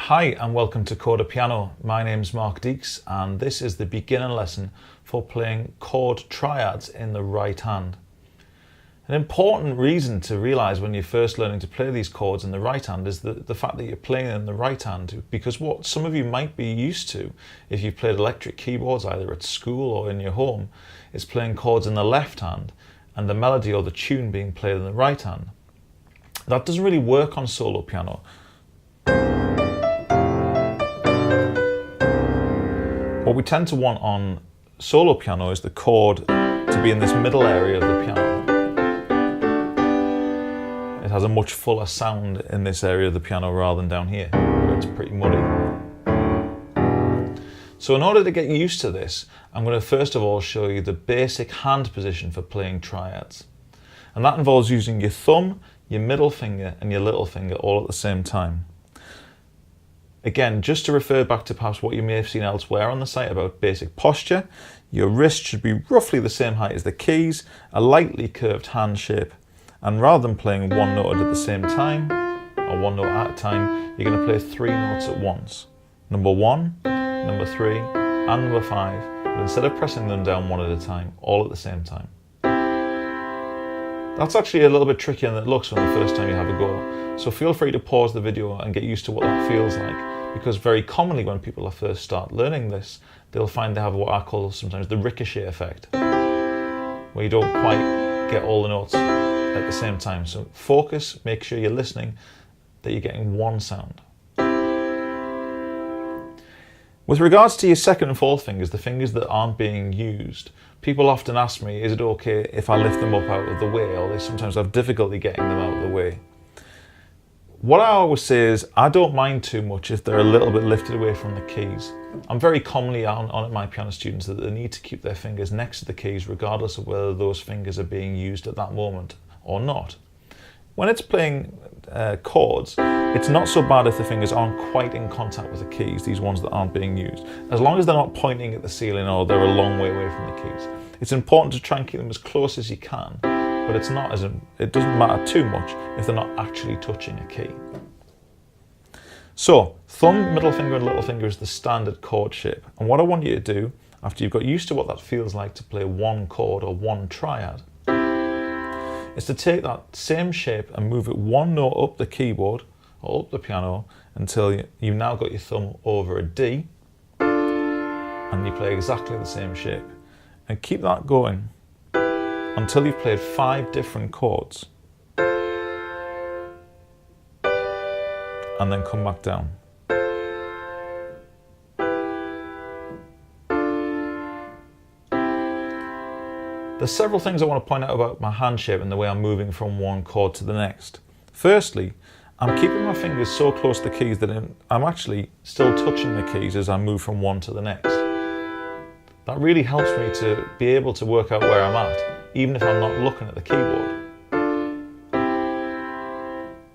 Hi and welcome to Chord Piano. My name's Mark Deeks and this is the beginner lesson for playing chord triads in the right hand. An important reason to realise when you're first learning to play these chords in the right hand is the fact that you're playing in the right hand, because what some of you might be used to if you've played electric keyboards either at school or in your home is playing chords in the left hand and the melody or the tune being played in the right hand. That doesn't really work on solo piano. What we tend to want on solo piano is the chord to be in this middle area of the piano. It has a much fuller sound in this area of the piano rather than down here, where it's pretty muddy. So in order to get used to this, I'm going to first of all show you the basic hand position for playing triads. And that involves using your thumb, your middle finger and your little finger all at the same time. Again, just to refer back to perhaps what you may have seen elsewhere on the site about basic posture, your wrist should be roughly the same height as the keys, a lightly curved hand shape, and rather than playing one note at the same time, or one note at a time, you're going to play 3 notes at once. Number 1, number 3, and number 5, but instead of pressing them down one at a time, all at the same time. That's actually a little bit trickier than it looks when the first time you have a go, so feel free to pause the video and get used to what that feels like, because very commonly when people first start learning this, they'll find they have what I call sometimes the ricochet effect, where you don't quite get all the notes at the same time. So focus, make sure you're listening, that you're getting one sound. With regards to your second and fourth fingers, the fingers that aren't being used, people often ask me, is it okay if I lift them up out of the way, or they sometimes have difficulty getting them out of the way. What I always say is, I don't mind too much if they're a little bit lifted away from the keys. I'm very commonly on at my piano students that they need to keep their fingers next to the keys regardless of whether those fingers are being used at that moment or not. When it's playing chords, it's not so bad if the fingers aren't quite in contact with the keys, these ones that aren't being used, as long as they're not pointing at the ceiling or they're a long way away from the keys. It's important to try and keep them as close as you can, but it doesn't matter too much if they're not actually touching a key. So, thumb, middle finger and little finger is the standard chord shape. And what I want you to do, after you've got used to what that feels like to play one chord or one triad, is to take that same shape and move it one note up the keyboard or up the piano until you've now got your thumb over a D and you play exactly the same shape. And keep that going until you've played 5 different chords. And then come back down. There's several things I want to point out about my hand shape and the way I'm moving from one chord to the next. Firstly, I'm keeping my fingers so close to the keys that I'm actually still touching the keys as I move from one to the next. That really helps me to be able to work out where I'm at, even if I'm not looking at the keyboard.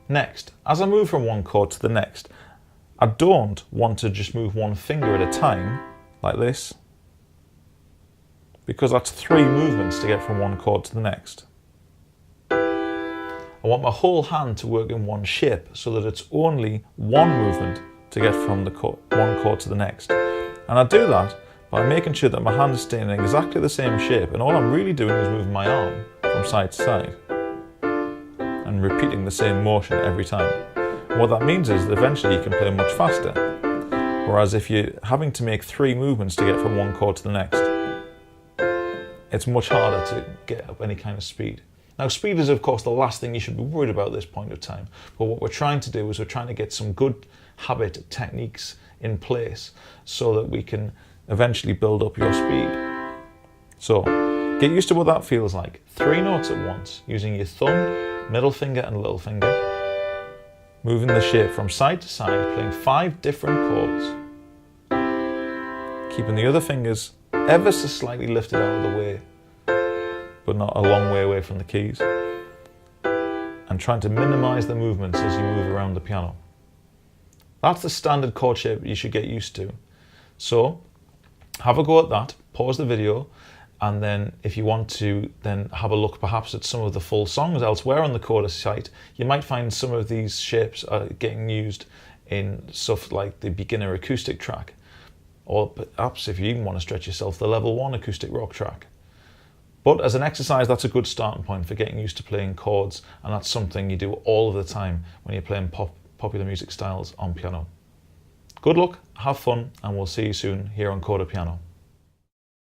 Next, as I move from one chord to the next, I don't want to just move one finger at a time, like this, because that's 3 movements to get from one chord to the next. I want my whole hand to work in one shape so that it's only one movement to get from one chord to the next. And I do that by making sure that my hand is staying in exactly the same shape, and all I'm really doing is moving my arm from side to side and repeating the same motion every time. And what that means is that eventually you can play much faster, whereas if you're having to make 3 movements to get from one chord to the next, it's much harder to get up any kind of speed. Now, speed is of course the last thing you should be worried about at this point of time, but what we're trying to do is we're trying to get some good habit techniques in place so that we can eventually build up your speed. So, get used to what that feels like. 3 notes at once, using your thumb, middle finger and little finger, moving the shape from side to side, playing 5 different chords, keeping the other fingers ever so slightly lifted out of the way, but not a long way away from the keys, and trying to minimize the movements as you move around the piano. That's the standard chord shape you should get used to. So, have a go at that, pause the video, and then if you want to then have a look perhaps at some of the full songs elsewhere on the Chords site, you might find some of these shapes are getting used in stuff like the beginner acoustic track, or perhaps if you even want to stretch yourself, the level 1 acoustic rock track. But as an exercise, that's a good starting point for getting used to playing chords, and that's something you do all of the time when you're playing popular music styles on piano. Good luck, have fun, and we'll see you soon here on Chord Piano.